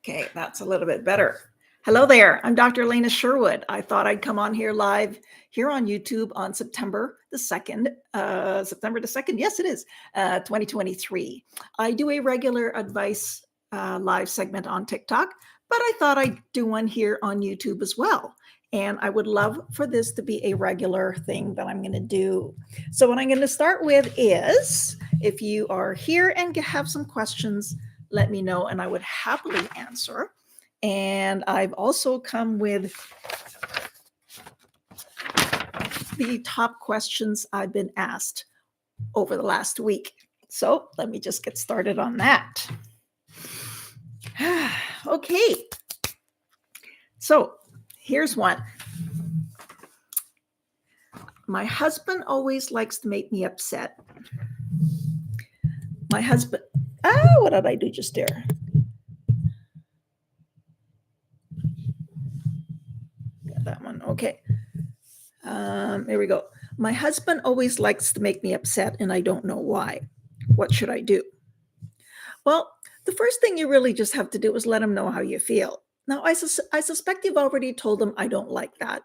Okay, that's a little bit better. Hello there. I'm Dr. Elena Sherwood. I thought I'd come on here live here on YouTube on September the 2nd. September the 2nd? Yes, it is. 2023. I do a regular advice live segment on TikTok, but I thought I'd do one here on YouTube as well. And I would love for this to be a regular thing that I'm going to do. So, what I'm going to start with is if you are here and have some questions, let me know and I would happily answer. And I've also come with the top questions I've been asked over the last week. So let me just get started on that. Okay. So here's one. My husband always likes to make me upset. My husband, what did I do just there? Got that one. Okay. There we go. My husband always likes to make me upset and I don't know why. What should I do? Well, the first thing you really just have to do is let him know how you feel. Now, I suspect you've already told him I don't like that,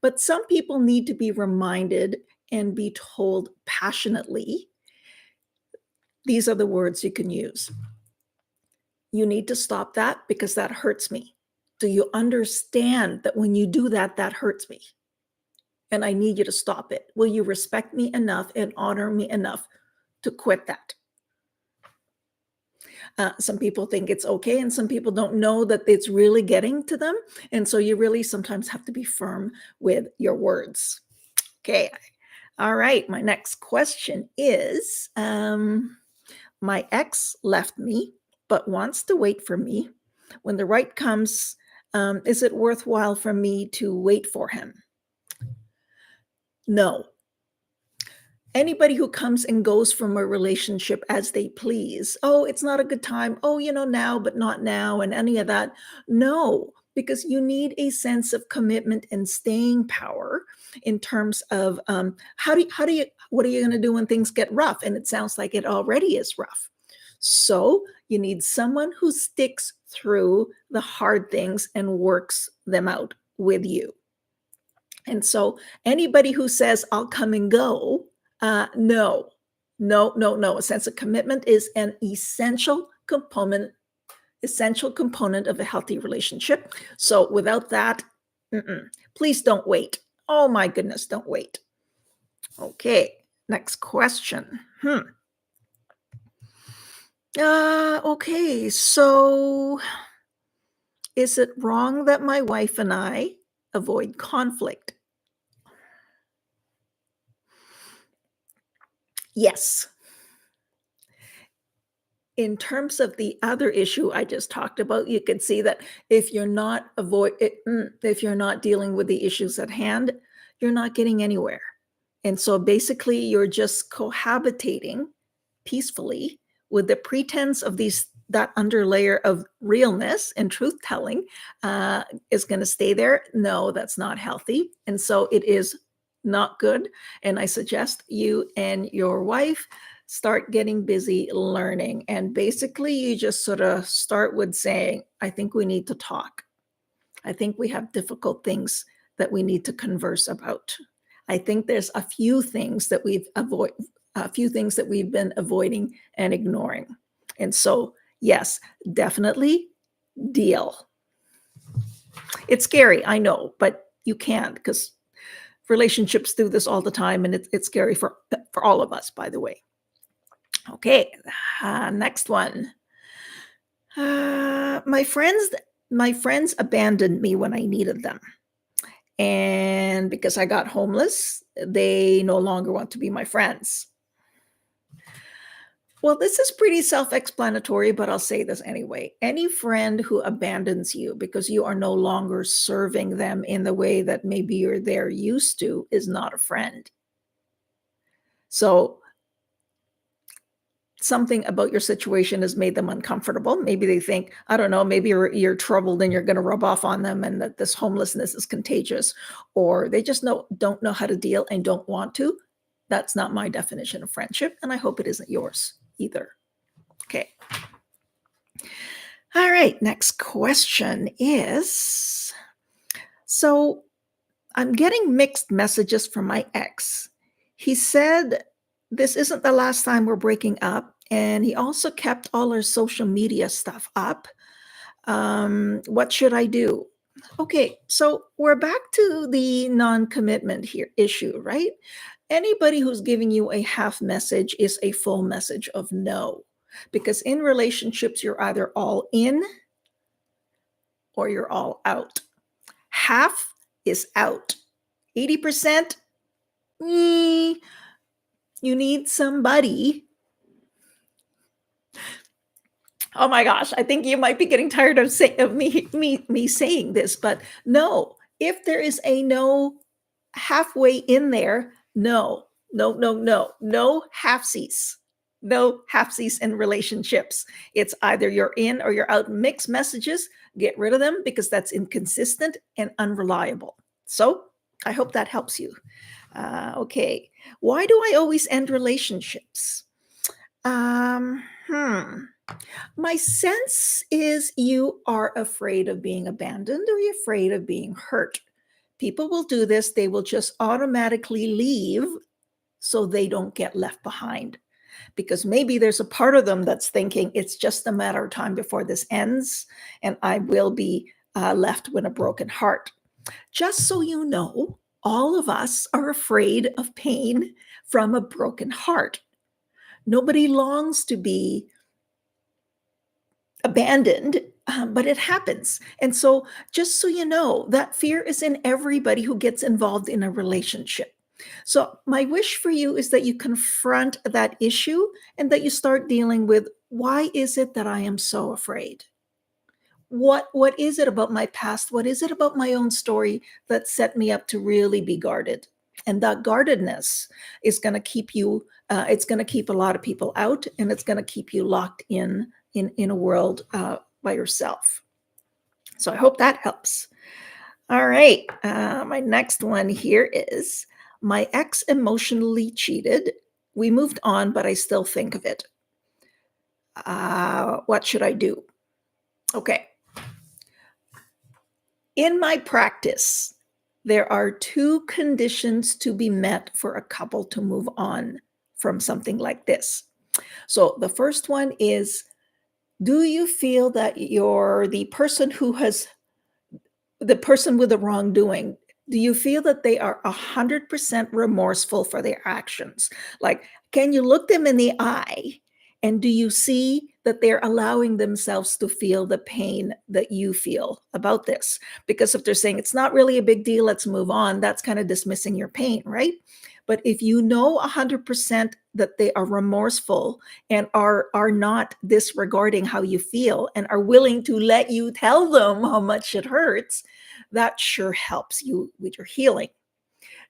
but some people need to be reminded and be told passionately. These are the words you can use. You need to stop that because that hurts me. Do you understand that when you do that, that hurts me? And I need you to stop it. Will you respect me enough and honor me enough to quit that? Some people think it's okay, and some people don't know that it's really getting to them. And so you really sometimes have to be firm with your words. Okay. All right. My next question is my ex left me, but wants to wait for me. When the right comes, is it worthwhile for me to wait for him? No. Anybody who comes and goes from a relationship as they please, oh, it's not a good time, oh, now, but not now, and any of that. No, because you need a sense of commitment and staying power in terms of what are you going to do when things get rough? And it sounds like it already is rough. So you need someone who sticks through the hard things and works them out with you. And so anybody who says, I'll come and go, no. A sense of commitment is an essential component of a healthy relationship. So without that, please don't wait. Oh my goodness, don't wait. Okay, next question. Okay, so is it wrong that my wife and I avoid conflict? Yes. In terms of the other issue I just talked about, you can see that if you're not dealing with the issues at hand, you're not getting anywhere. And so basically you're just cohabitating peacefully with the pretense of that underlayer of realness and truth telling is going to stay there. No, that's not healthy. And so it is not good. And I suggest you and your wife start getting busy learning. And basically, you just sort of start with saying, I think we need to talk. I think we have difficult things that we need to converse about. I think there's a few things that we've been avoiding and ignoring. And so, yes, definitely deal. It's scary, I know, but you can't because relationships do this all the time, and it's scary for all of us, by the way. Okay, next one. My friends abandoned me when I needed them. And because I got homeless, they no longer want to be my friends. Well, this is pretty self-explanatory, but I'll say this anyway. Any friend who abandons you because you are no longer serving them in the way that maybe they're used to is not a friend. So something about your situation has made them uncomfortable. Maybe they think, I don't know, maybe you're troubled and you're going to rub off on them and that this homelessness is contagious, or they just don't know how to deal and don't want to. That's not my definition of friendship, and I hope it isn't yours either. Okay. All right, next question is, so I'm getting mixed messages from my ex. He said this isn't the last time we're breaking up, and he also kept all our social media stuff up. What should I do? Okay, so we're back to the non commitment here issue, right? Anybody who's giving you a half message is a full message of no. Because in relationships, you're either all in or you're all out. Half is out. 80%, you need somebody. Oh my gosh, I think you might be getting tired of, of me saying this, but no, if there is a no halfway in there, no, no, no, no, no halfsies. No halfsies in relationships. It's either you're in or you're out. Mixed messages, get rid of them because that's inconsistent and unreliable. So I hope that helps you. Okay. Why do I always end relationships? Um, hmm. My sense is you are afraid of being abandoned or you're afraid of being hurt. People will do this, they will just automatically leave so they don't get left behind. Because maybe there's a part of them that's thinking it's just a matter of time before this ends and I will be left with a broken heart. Just so you know, all of us are afraid of pain from a broken heart. Nobody longs to be abandoned, but it happens. And so, just so you know, that fear is in everybody who gets involved in a relationship. So, my wish for you is that you confront that issue and that you start dealing with why is it that I am so afraid? What is it about my past? What is it about my own story that set me up to really be guarded? And that guardedness is going to keep you. It's going to keep a lot of people out, and it's going to keep you locked in a world by yourself. So I hope that helps. All right, my next one here is my ex emotionally cheated. We moved on, but I still think of it. What should I do? Okay. In my practice, there are two conditions to be met for a couple to move on from something like this. So the first one is, do you feel that you're the person with the wrongdoing? Do you feel that they are 100% remorseful for their actions? Like, can you look them in the eye and do you see that they're allowing themselves to feel the pain that you feel about this? Because if they're saying it's not really a big deal, let's move on, that's kind of dismissing your pain, right? But if you know 100% that they are remorseful and are not disregarding how you feel and are willing to let you tell them how much it hurts, that sure helps you with your healing.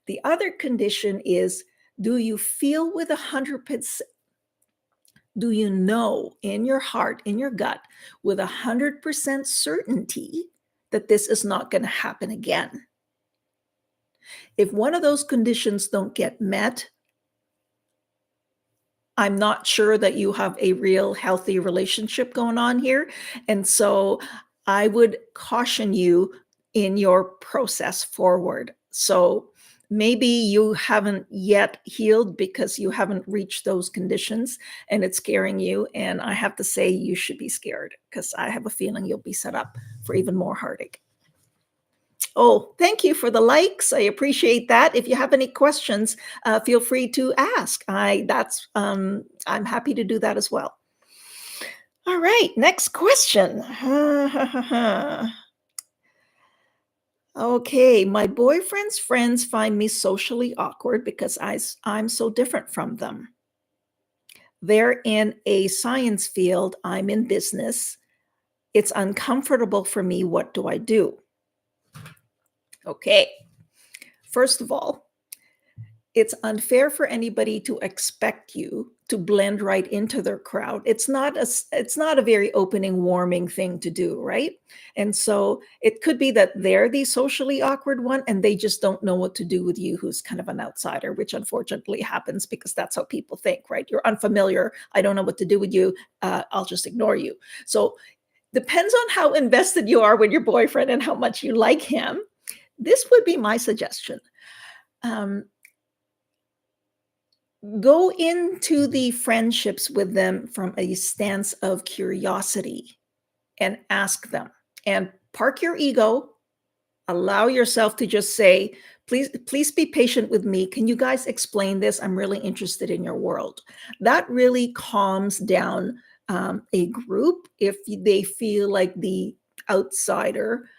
The other condition is, do you feel with 100%, do you know in your heart, in your gut, with 100% certainty that this is not going to happen again? If one of those conditions don't get met, I'm not sure that you have a real healthy relationship going on here. And so I would caution you in your process forward. So maybe you haven't yet healed because you haven't reached those conditions and it's scaring you. And I have to say, you should be scared because I have a feeling you'll be set up for even more heartache. Oh, thank you for the likes. I appreciate that. If you have any questions, feel free to ask. I'm happy to do that as well. All right, next question. Okay, my boyfriend's friends find me socially awkward because I'm so different from them. They're in a science field, I'm in business. It's uncomfortable for me. What do I do? Okay, first of all, it's unfair for anybody to expect you to blend right into their crowd. It's not a very opening, warming thing to do, right? And so it could be that they're the socially awkward one and they just don't know what to do with you, who's kind of an outsider, which unfortunately happens because that's how people think, right? You're unfamiliar. I don't know what to do with you. I'll just ignore you. So Depends on how invested you are with your boyfriend and how much you like him. This would be my suggestion. Um, Go into the friendships with them from a stance of curiosity and ask them, and park your ego. Allow yourself to just say, please be patient with me. Can you guys explain this? I'm really interested in your world. That really calms down a group if they feel like the outsider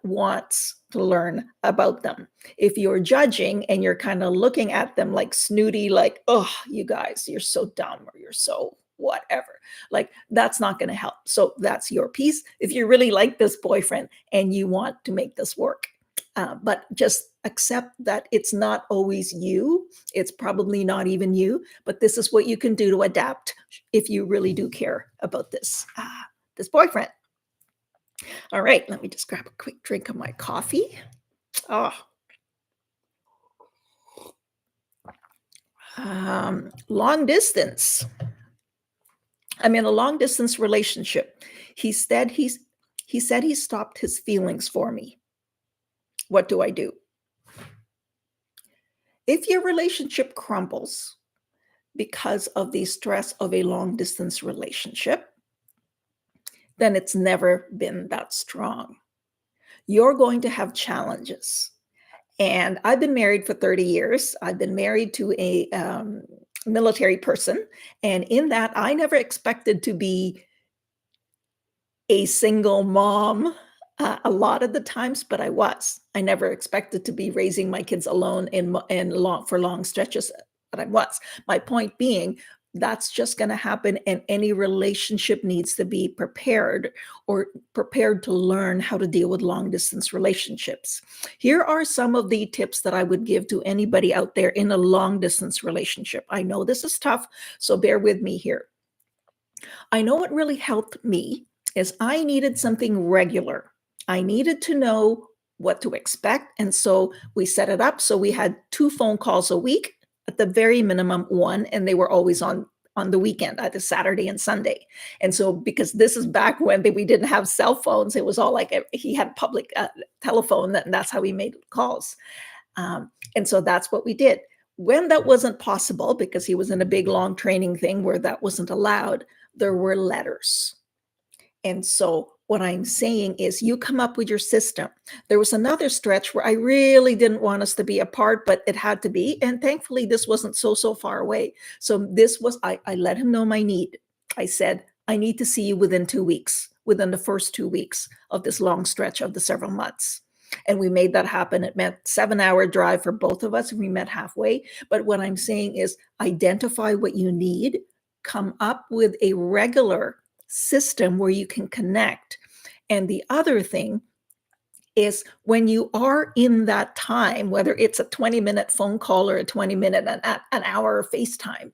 wants to learn about them. If you're judging and you're kind of looking at them like snooty, like, oh, you guys, you're so dumb or you're so whatever, like that's not going to help. So that's your piece. If you really like this boyfriend and you want to make this work, but just accept that it's not always you. It's probably not even you, but this is what you can do to adapt if you really do care about this boyfriend. All right, let me just grab a quick drink of my coffee. Oh, long distance. I'm in a long distance relationship. He said he stopped his feelings for me. What do I do? If your relationship crumbles because of the stress of a long distance relationship, then it's never been that strong. You're going to have challenges. And I've been married for 30 years. I've been married to a military person. And in that, I never expected to be a single mom a lot of the times, but I was. I never expected to be raising my kids alone for long stretches, but I was. My point being, that's just going to happen, and any relationship needs to be prepared or prepared to learn how to deal with long distance relationships. Here are some of the tips that I would give to anybody out there in a long distance relationship. I know this is tough, so bear with me here. I know what really helped me is I needed something regular. I needed to know what to expect. And so we set it up. So we had 2 phone calls a week, at the very minimum 1, and they were always on the weekend, either Saturday and Sunday. And so because this is back when we didn't have cell phones, it was all like he had public telephone, and that's how we made calls. And so that's what we did. When that wasn't possible, because he was in a big, long training thing where that wasn't allowed, there were letters. And so what I'm saying is you come up with your system. There was another stretch where I really didn't want us to be apart, but it had to be. And thankfully, this wasn't so far away. So this was, I let him know my need. I said, I need to see you within 2 weeks, within the first 2 weeks of this long stretch of the several months. And we made that happen. It meant 7-hour drive for both of us. We met halfway. But what I'm saying is identify what you need, come up with a regular system where you can connect. And the other thing is when you are in that time, whether it's a 20-minute phone call or a 20-minute, an hour FaceTime,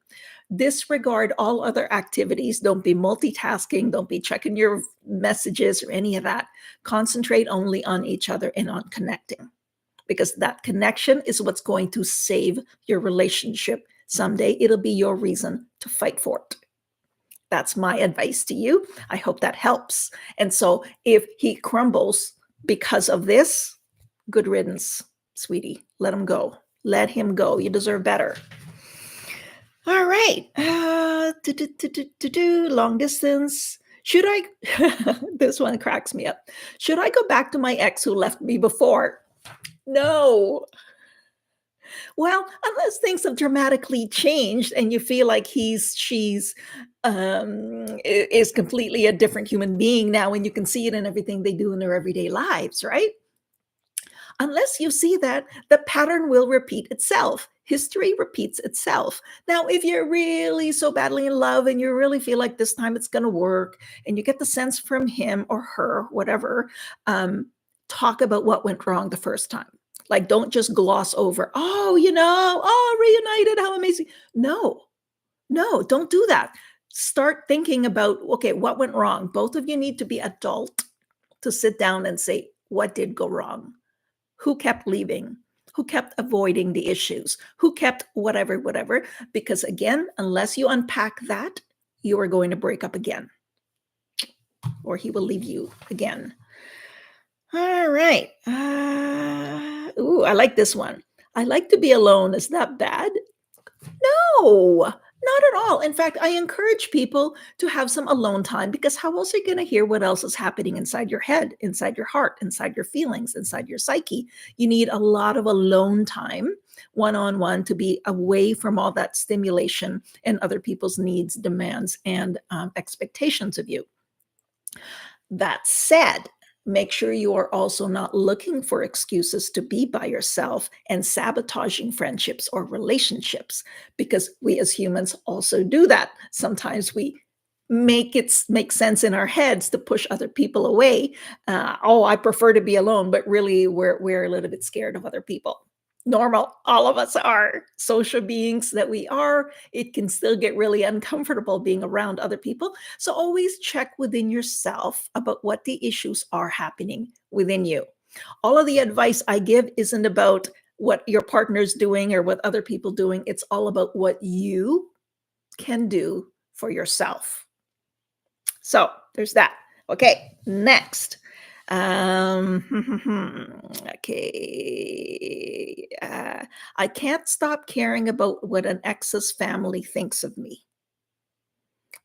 disregard all other activities. Don't be multitasking. Don't be checking your messages or any of that. Concentrate only on each other and on connecting, because that connection is what's going to save your relationship. Someday it'll be your reason to fight for it. That's my advice to you. I hope that helps. And so if he crumbles because of this, good riddance, sweetie. Let him go. Let him go. You deserve better. All right. Long distance. Should I? This one cracks me up. Should I go back to my ex who left me before? No. Well, unless things have dramatically changed and you feel like she's is completely a different human being now, and you can see it in everything they do in their everyday lives, right? Unless you see that, the pattern will repeat itself. History repeats itself. Now, if you're really so badly in love and you really feel like this time it's going to work, and you get the sense from him or her, whatever, talk about what went wrong the first time. Like, don't just gloss over, oh, reunited, how amazing. No, don't do that. Start thinking about, okay, what went wrong? Both of you need to be adult to sit down and say, what did go wrong? Who kept leaving? Who kept avoiding the issues? Who kept whatever? Because again, unless you unpack that, you are going to break up again. or he will leave you again. All right. Ooh, I like this one. I like to be alone. Is that bad? No, not at all. In fact, I encourage people to have some alone time because how else are you going to hear what else is happening inside your head, inside your heart, inside your feelings, inside your psyche? You need a lot of alone time, one on one, to be away from all that stimulation and other people's needs, demands, and expectations of you. That said, make sure you are also not looking for excuses to be by yourself and sabotaging friendships or relationships because we as humans also do that. Sometimes we make sense in our heads to push other people away. Oh, I prefer to be alone, but really we're a little bit scared of other people. Normal, all of us are social beings that we are. It can still get really uncomfortable being around other people, so always check within yourself about what the issues are happening within you. All of the advice I give isn't about what your partner's doing or what other people doing. It's all about what you can do for yourself. So there's that. Okay, next. Okay. I can't stop caring about what an ex's family thinks of me.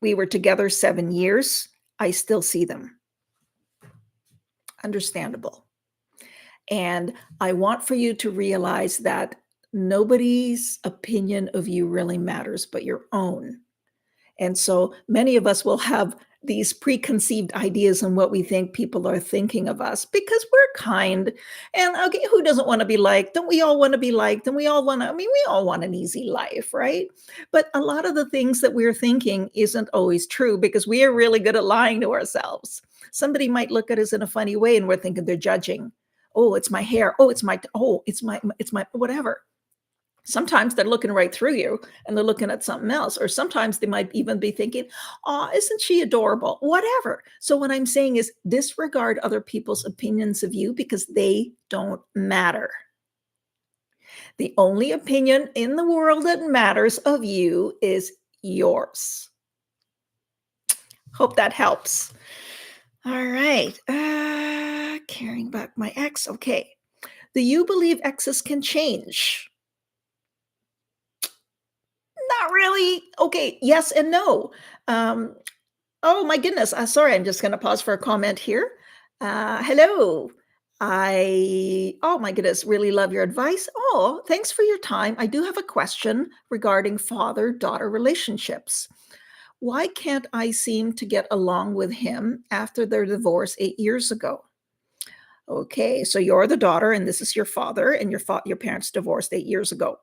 We were together 7 years. I still see them. Understandable. And I want for you to realize that nobody's opinion of you really matters but your own. And so many of us will have these preconceived ideas on what we think people are thinking of us because we're kind. And okay, who doesn't want to be liked? Don't we all want to be liked? And we all want to, I mean, we all want an easy life, right? But a lot of the things that we're thinking isn't always true because we are really good at lying to ourselves. Somebody might look at us in a funny way and we're thinking they're judging. Oh, it's my hair. It's my whatever. Sometimes they're looking right through you and they're looking at something else. Or sometimes they might even be thinking, oh, isn't she adorable? Whatever. So, what I'm saying is disregard other people's opinions of you because they don't matter. The only opinion in the world that matters of you is yours. Hope that helps. All right. Carrying back my ex. Okay. Do you believe exes can change? Not really. Okay, yes and no. Um, oh my goodness. Sorry, I'm just going to pause for a comment here. Hello. Oh my goodness, really love your advice. Oh, thanks for your time. I do have a question regarding father daughter relationships. Why can't I seem to get along with him after their divorce 8 years ago? Okay, so you're the daughter and this is your father, and your parents divorced 8 years ago.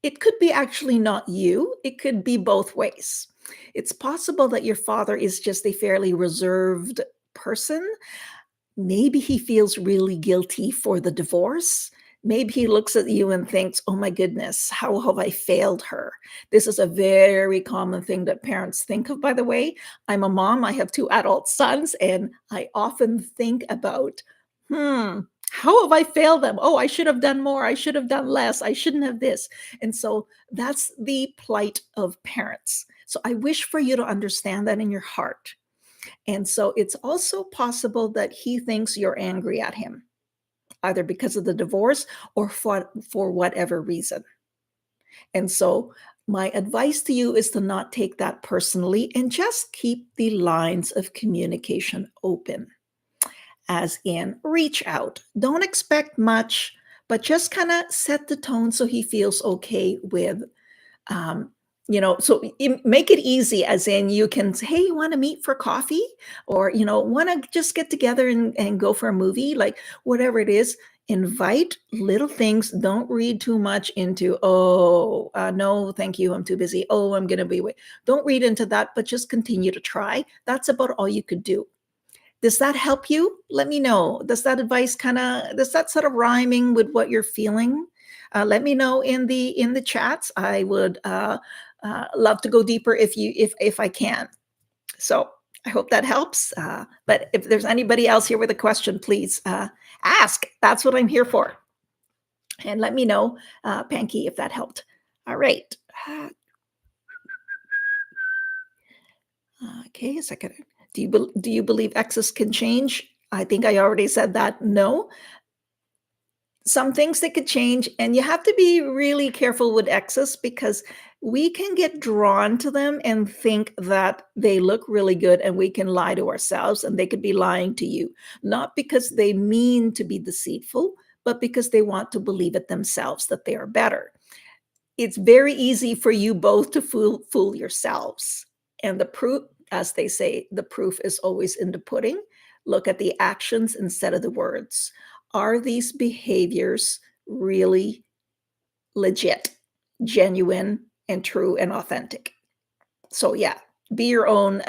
It could be actually not you, it could be both ways. It's possible that your father is just a fairly reserved person. Maybe he feels really guilty for the divorce. Maybe he looks at you and thinks, "Oh my goodness, how have I failed her?" This is a very common thing that parents think of, by the way. I'm a mom, I have 2 adult sons, and I often think about, "Hmm, how have I failed them? Oh, I should have done more, I should have done less, I shouldn't have this." And so that's the plight of parents. So I wish for you to understand that in your heart. And so it's also possible that he thinks you're angry at him, either because of the divorce or for whatever reason. And so my advice to you is to not take that personally and just keep the lines of communication open, as in reach out. Don't expect much, but just kind of set the tone so he feels okay with um, so make it easy, as in you can say, hey, you want to meet for coffee? Or, want to just get together and go for a movie? Like whatever it is, invite little things. Don't read too much into, oh, no, thank you. I'm too busy. Oh, I'm going to be away. Don't read into that, but just continue to try. That's about all you could do. Does that help you? Let me know. Does that sort of rhyming with what you're feeling? Let me know in the chats. I would love to go deeper if I can. So I hope that helps. But if there's anybody else here with a question, please ask. That's what I'm here for. And let me know, Panky, if that helped. All right. Uh, okay, a second. Do you believe exes can change? I think I already said that. No, some things that could change, and you have to be really careful with exes because we can get drawn to them and think that they look really good, and we can lie to ourselves, and they could be lying to you, not because they mean to be deceitful, but because they want to believe it themselves that they are better. It's very easy for you both to fool yourselves. And the proof, as they say, the proof is always in the pudding. Look at the actions instead of the words. Are these behaviors really legit, genuine, and true and authentic? So yeah, be your own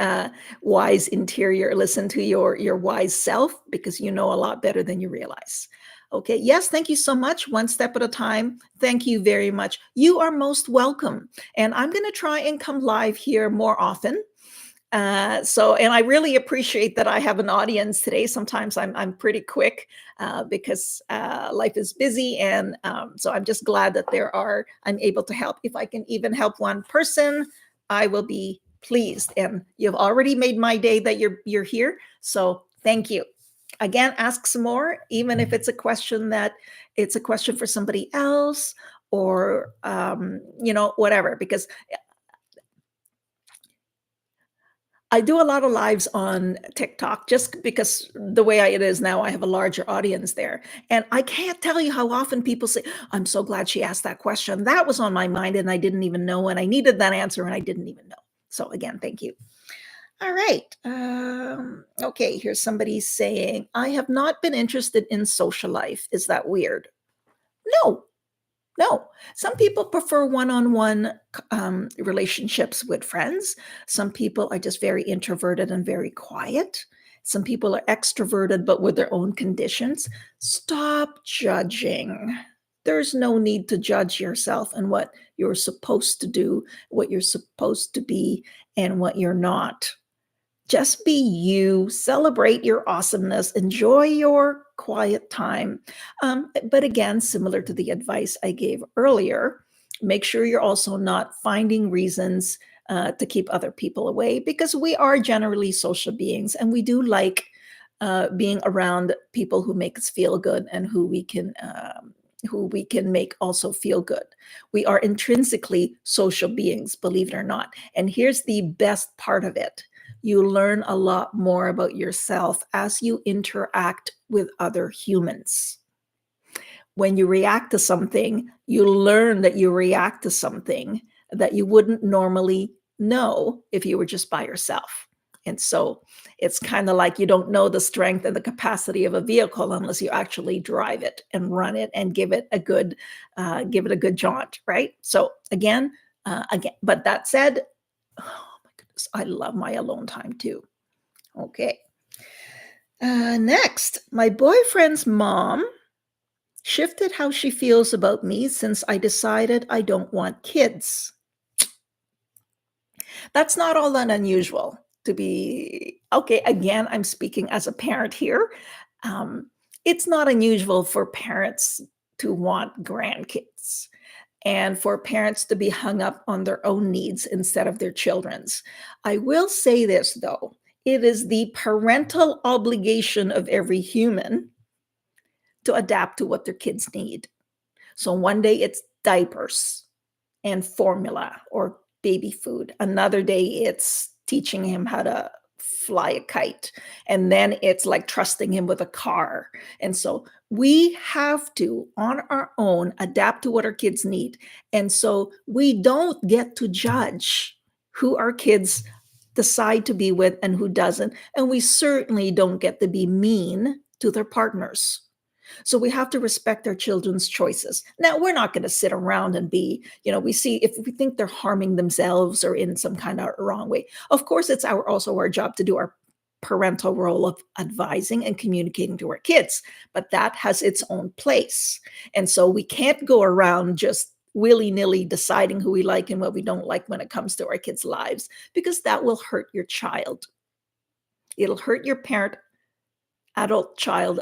wise interior. Listen to your wise self because you know a lot better than you realize. Okay. Yes. Thank you so much. One step at a time. Thank you very much. You are most welcome. And I'm going to try and come live here more often. And I really appreciate that I have an audience today. Sometimes I'm pretty quick because life is busy, and so I'm just glad that I'm able to help. If I can even help one person, I will be pleased. And you've already made my day that you're here. So thank you. Again, ask some more, even if it's a question for somebody else, or whatever, because I do a lot of lives on TikTok just because the way it is now, I have a larger audience there. And I can't tell you how often people say, I'm so glad she asked that question. That was on my mind and I didn't even know. And I needed that answer and I didn't even know. So again, thank you. All right. Okay, here's somebody saying, I have not been interested in social life. Is that weird? No, no, some people prefer one-on-one relationships with friends. Some people are just very introverted and very quiet. Some people are extroverted, but with their own conditions. Stop judging. There's no need to judge yourself and what you're supposed to do, what you're supposed to be, and what you're not. Just be you, celebrate your awesomeness, enjoy your quiet time. But again, similar to the advice I gave earlier, make sure you're also not finding reasons to keep other people away, because we are generally social beings and we do like being around people who make us feel good and who we can make also feel good. We are intrinsically social beings, believe it or not. And here's the best part of it. You learn a lot more about yourself as you interact with other humans. When you react to something, you learn that you react to something that you wouldn't normally know if you were just by yourself. And so it's kind of like you don't know the strength and the capacity of a vehicle unless you actually drive it and run it and give it a good jaunt, right? So again, but that said, I love my alone time too. Okay. Next, my boyfriend's mom shifted how she feels about me since I decided I don't want kids. That's not all that unusual to be. Okay, again, I'm speaking as a parent here. It's not unusual for parents to want grandkids, and for parents to be hung up on their own needs instead of their children's. I will say this, though. It is the parental obligation of every human to adapt to what their kids need. So one day it's diapers and formula or baby food. Another day it's teaching him how to fly a kite. And then it's like trusting him with a car. And so we have to, on our own, adapt to what our kids need. And so we don't get to judge who our kids decide to be with and who doesn't. And we certainly don't get to be mean to their partners. So we have to respect our children's choices. Now, we're not going to sit around and be, we see if we think they're harming themselves or in some kind of wrong way. Of course, it's also our job to do our parental role of advising and communicating to our kids, but that has its own place. And so we can't go around just willy-nilly deciding who we like and what we don't like when it comes to our kids' lives, because that will hurt your child. It'll hurt your parent, adult child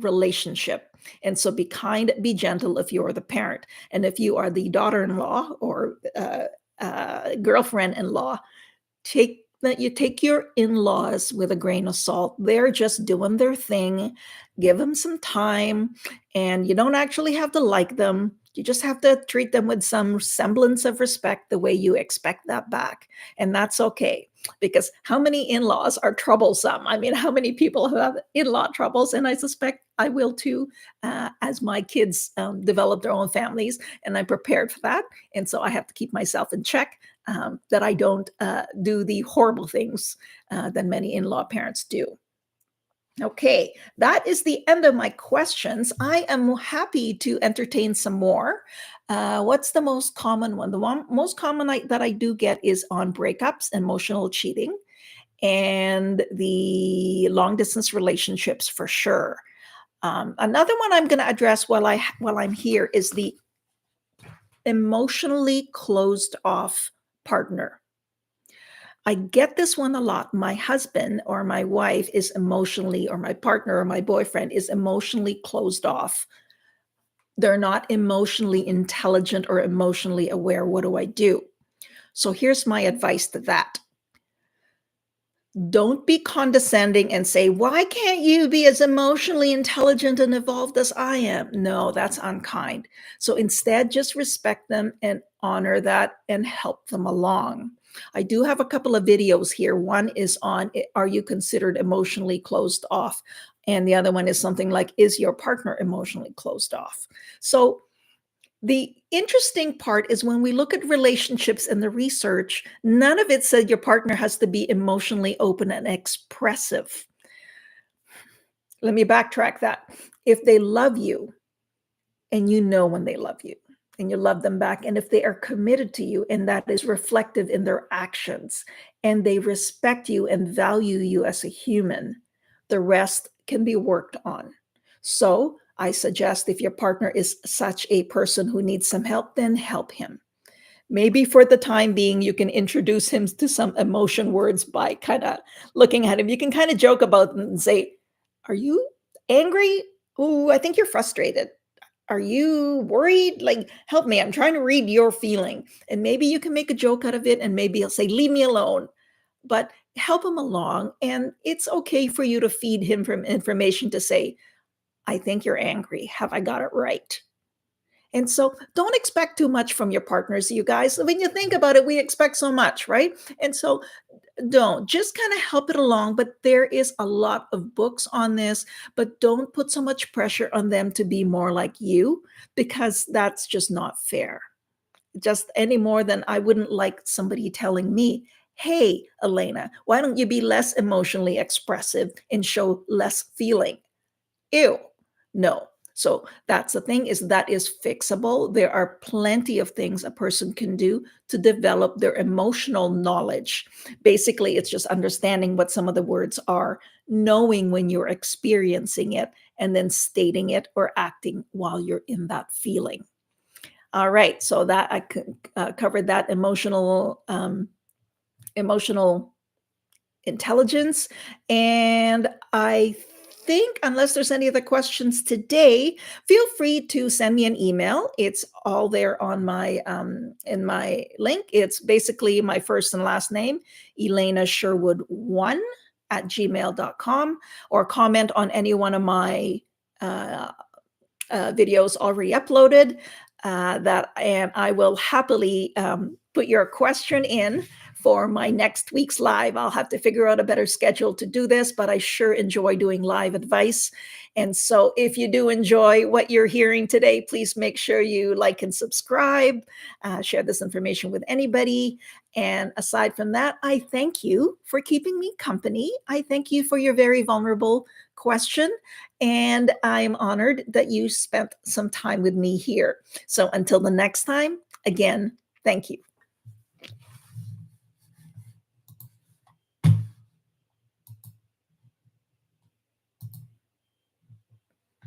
relationship. And so be kind, be gentle if you're the parent. And if you are the daughter-in-law or girlfriend-in-law, take that you take your in-laws with a grain of salt. They're just doing their thing. Give them some time, and you don't actually have to like them. You just have to treat them with some semblance of respect the way you expect that back. And that's okay, because how many in-laws are troublesome? I mean, how many people have in-law troubles? And I suspect I will too, as my kids develop their own families, and I'm prepared for that. And so I have to keep myself in check, that I don't do the horrible things that many in-law parents do. Okay, that is the end of my questions. I am happy to entertain some more. What's the most common one? The one most common that I do get is on breakups, emotional cheating, and the long distance relationships for sure. Another one I'm going to address while I'm here is the emotionally closed off partner. I get this one a lot. My husband or my wife is emotionally, or my partner or my boyfriend is emotionally closed off. They're not emotionally intelligent or emotionally aware. What do I do? So here's my advice to that. Don't be condescending and say, why can't you be as emotionally intelligent and evolved as I am? No, that's unkind. So instead, just respect them and honor that and help them along. I do have a couple of videos here. One is on, are you considered emotionally closed off? And the other one is something like, is your partner emotionally closed off? So the interesting part is when we look at relationships and the research, none of it said your partner has to be emotionally open and expressive. Let me backtrack that. If they love you and you know when they love you and you love them back, and if they are committed to you and that is reflective in their actions, and they respect you and value you as a human, the rest can be worked on. So I suggest if your partner is such a person who needs some help, then help him. Maybe for the time being, you can introduce him to some emotion words by kind of looking at him. You can kind of joke about them and say, are you angry? Oh, I think you're frustrated. Are you worried? Like, help me. I'm trying to read your feeling. And maybe you can make a joke out of it, and maybe he'll say, leave me alone. But help him along. And it's okay for you to feed him from information to say, I think you're angry. Have I got it right? And so don't expect too much from your partners, you guys. When you think about it, we expect so much, right? And so don't just kind of help it along. But there is a lot of books on this, but don't put so much pressure on them to be more like you, because that's just not fair. Just any more than I wouldn't like somebody telling me, hey, Elena, why don't you be less emotionally expressive and show less feeling? Ew, no. So that's the thing, is that is fixable. There are plenty of things a person can do to develop their emotional knowledge. Basically, it's just understanding what some of the words are, knowing when you're experiencing it, and then stating it or acting while you're in that feeling. All right, so that I covered that emotional intelligence. And I think, unless there's any other questions today, feel free to send me an email. It's all there on my in my link. It's basically my first and last name, Elena Sherwood 1 at gmail.com, or comment on any one of my videos already uploaded, and I will happily put your question in for my next week's live. I'll have to figure out a better schedule to do this, but I sure enjoy doing live advice. And so if you do enjoy what you're hearing today, please make sure you like and subscribe, share this information with anybody. And aside from that, I thank you for keeping me company. I thank you for your very vulnerable question. And I'm honored that you spent some time with me here. So until the next time, again, thank you.